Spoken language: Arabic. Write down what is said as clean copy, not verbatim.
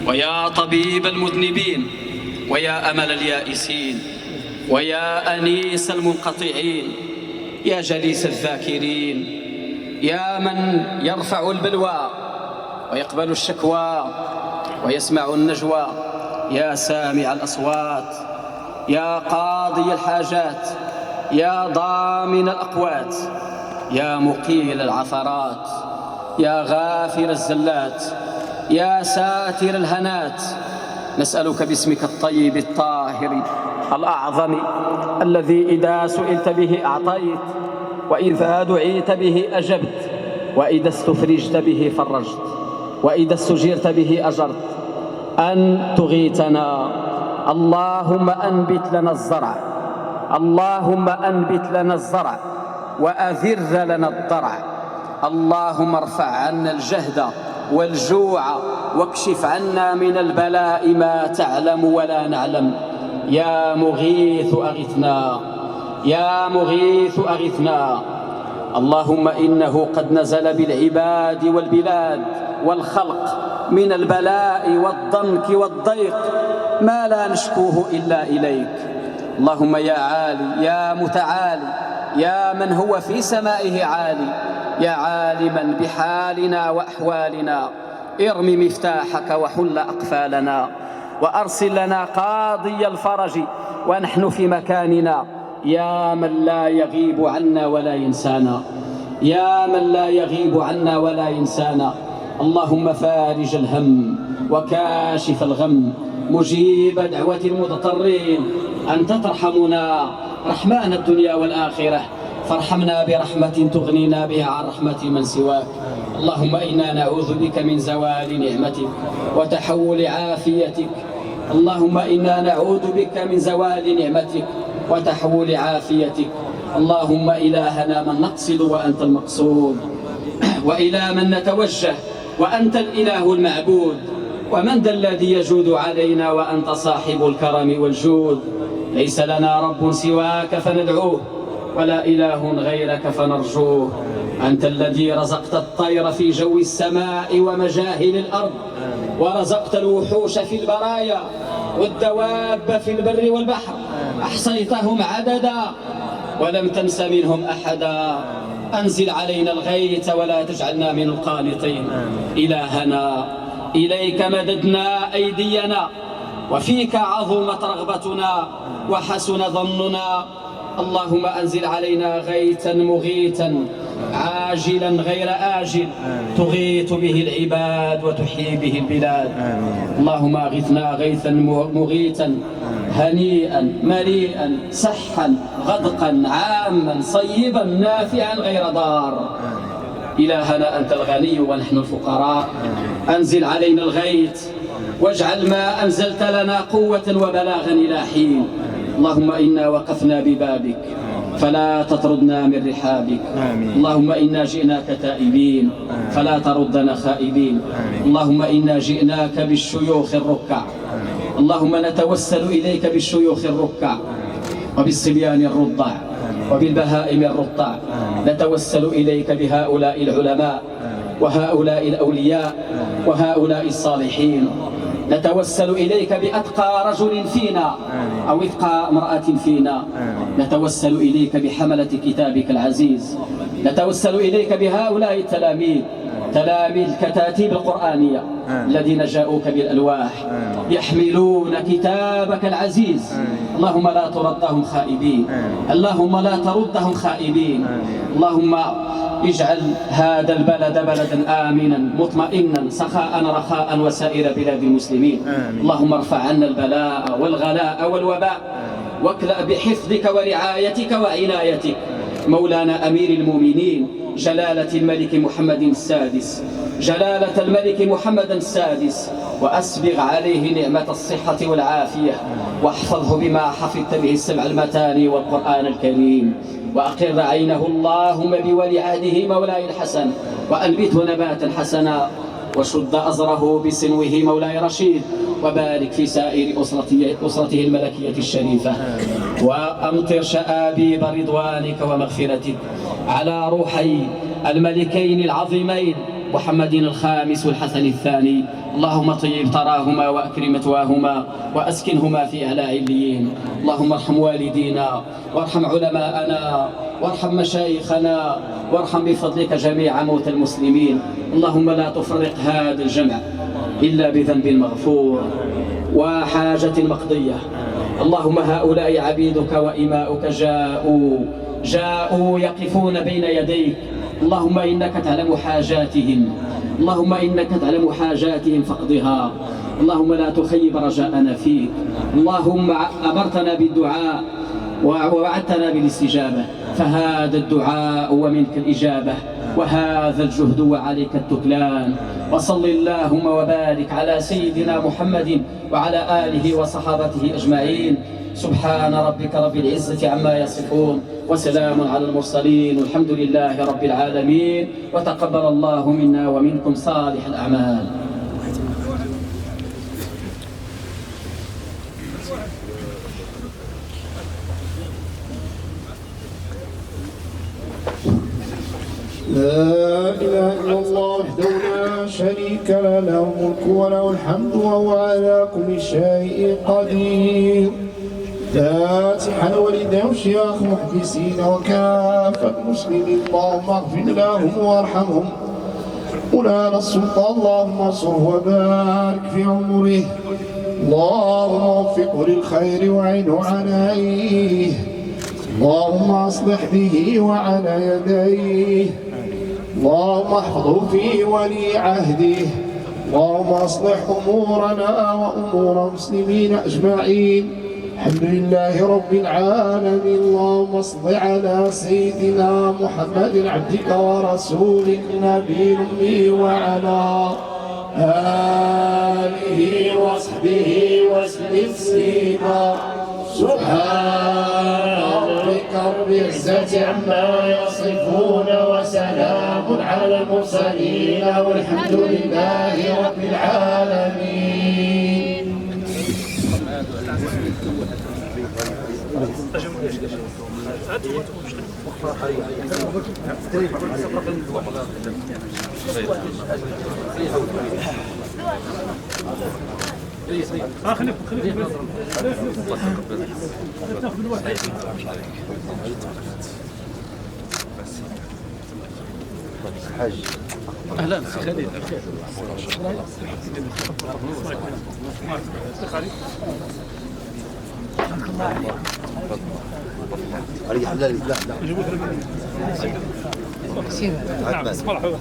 ويا طبيب المذنبين، ويا أمل اليائسين، ويا أنيس المنقطعين، يا جليس الذاكرين، يا من يرفع البلوى ويقبل الشكوى ويسمع النجوى، يا سامع الأصوات، يا قاضي الحاجات، يا ضامن الأقوات، يا مقيل العثرات، يا غافر الزلات، يا ساتر الهنات، نسألك باسمك الطيب الطاهر الأعظم الذي إذا سئلت به أعطيت، وإذا دعيت به أجبت، وإذا استفرجت به فرجت، وإذا استجرت به أجرت، أن تغيثنا. اللهم أنبت لنا الزرع، اللهم أنبت لنا الزرع وأذر لنا الضرع. اللهم ارفع عنا الجهد والجوع واكشف عنا من البلاء ما تعلم ولا نعلم. يا مغيث أغثنا، يا مغيث أغثنا. اللهم إنه قد نزل بالعباد والبلاد والخلق من البلاء والضنك والضيق ما لا نشكوه إلا إليك. اللهم يا عالي يا متعالي، يا من هو في سمائه عالي، يا عالما بحالنا وأحوالنا، ارم مفتاحك وحل أقفالنا، وأرسل لنا قاضي الفرج ونحن في مكاننا، يا من لا يغيب عنا ولا ينسانا، يا من لا يغيب عنا ولا ينسانا. اللهم فارج الهم وكاشف الغم، مجيب دعوة المضطرين، أنت ترحمنا رحمن الدنيا والآخرة، فارحمنا برحمة تغنينا بها عن رحمة من سواك. اللهم إنا نعوذ بك من زوال نعمتك وتحول عافيتك، اللهم إنا نعوذ بك من زوال نعمتك وتحول عافيتك. اللهم إلهنا من نقصد وأنت المقصود، وإلى من نتوجه وأنت الإله المعبود، ومن ذا الذي يجود علينا وأنت صاحب الكرم والجود. ليس لنا رب سواك فندعوه، ولا إله غيرك فنرجوه. أنت الذي رزقت الطير في جو السماء ومجاهل الأرض، ورزقت الوحوش في البرايا والدواب في البر والبحر، أحصيتهم عددا ولم تنس منهم أحدا. أنزل علينا الغيث ولا تجعلنا من القانطين. إلهنا إليك مددنا أيدينا، وفيك عظمت رغبتنا وحسن ظننا. اللهم أنزل علينا غيثا مغيثا عاجلا غير آجل، تغيث به العباد وتحيي به البلاد. اللهم أغثنا غيثا مغيثا هنيئا مريئا صحا غدقا عاما صيبا نافعا غير ضار. إلهنا أنت الغني ونحن الفقراء، أنزل علينا الغيث واجعل ما أنزلت لنا قوة وبلاغا إلى حين. اللهم إنا وقفنا ببابك فلا تطردنا من رحابك. اللهم إنا جئناك تائبين فلا تردنا خائبين. اللهم إنا جئناك بالشيوخ الركع، اللهم نتوسل إليك بالشيوخ الركع وبالصبيان الرضع وبالبهائم الرضع، نتوسل إليك بهؤلاء العلماء وهؤلاء الأولياء وهؤلاء الصالحين، نتوسل إليك بأتقى رجل فينا أو أتقى امرأة فينا، نتوسل إليك بحملة كتابك العزيز، نتوسل إليك بهؤلاء التلاميذ، تلاميذ الكتاتيب القرآنية الذين جاءوك بالألواح يحملون كتابك العزيز. اللهم لا تردهم خائبين، اللهم لا تردهم خائبين. اللهم اجعل هذا البلد بلدا آمنا مطمئنا سخاء رخاء وسائر بلاد المسلمين. اللهم ارفع عنا البلاء والغلاء والوباء، واكلأ بحفظك ورعايتك وعنايتك مولانا أمير المؤمنين جلالة الملك محمد السادس، جلالة الملك محمد السادس، وأسبغ عليه نعمة الصحة والعافية، واحفظه بما حفظت به السبع المثاني والقرآن الكريم، وأقر عينه اللهم بولي عهده مولاي الحسن، وأنبته نباتا حسنا، وشد أزره بسنوه مولاي رشيد، وبارك في سائر أسرته الملكية الشريفة، وأمطر شآبيب رضوانك ومغفرتك على روحي الملكين العظيمين محمد الخامس والحسن الثاني. اللهم طيب تراهما وأكرم مثواهما وأسكنهما في أعلى عليين. اللهم ارحم والدينا وارحم علماءنا وارحم مشايخنا وارحم بفضلك جميع موتى المسلمين. اللهم لا تفرق هذا الجمع إلا بذنب مغفور وحاجة مقضية. اللهم هؤلاء عبيدك وإماؤك جاءوا يقفون بين يديك. اللهم إنك تعلم حاجاتهم، اللهم إنك تعلم حاجاتهم فاقضها. اللهم لا تخيب رجاءنا فيك. اللهم أمرتنا بالدعاء ووعدتنا بالاستجابة، فهذا الدعاء ومنك الإجابة، وهذا الجهد وعليك التكلان. وصل اللهم وبارك على سيدنا محمد وعلى آله وصحابته أجمعين. سبحان ربك رب العزة عما يصفون وسلام على المرسلين والحمد لله رب العالمين. وتقبل الله منا ومنكم صالح الأعمال. لا إله إلا الله وحده لا شريك له، له الملك وله الحمد وهو على كل شيء قدير. فاتحا والديه وشياخ محدثين وكافة المسلمين، اللهم اغفر لهم وارحمهم. مولانا السلطان اللهم انصره وبارك في عمره، اللهم وفقه للخير وعينه عليه، اللهم اصلح به وعلى يديه، اللهم احفظه في ولي عهده، اللهم اصلح امورنا وامور المسلمين اجمعين. الحمد لله رب العالمين. اللهم صل على سيدنا محمد عبدك ورسولك النبي الأمي وعلى آله وصحبه وسلم تسليما. سبحان ربك رب العزة عما يصفون وسلام على المرسلين والحمد لله رب العالمين. اهلا خالد. علي حلال لا مرحبا.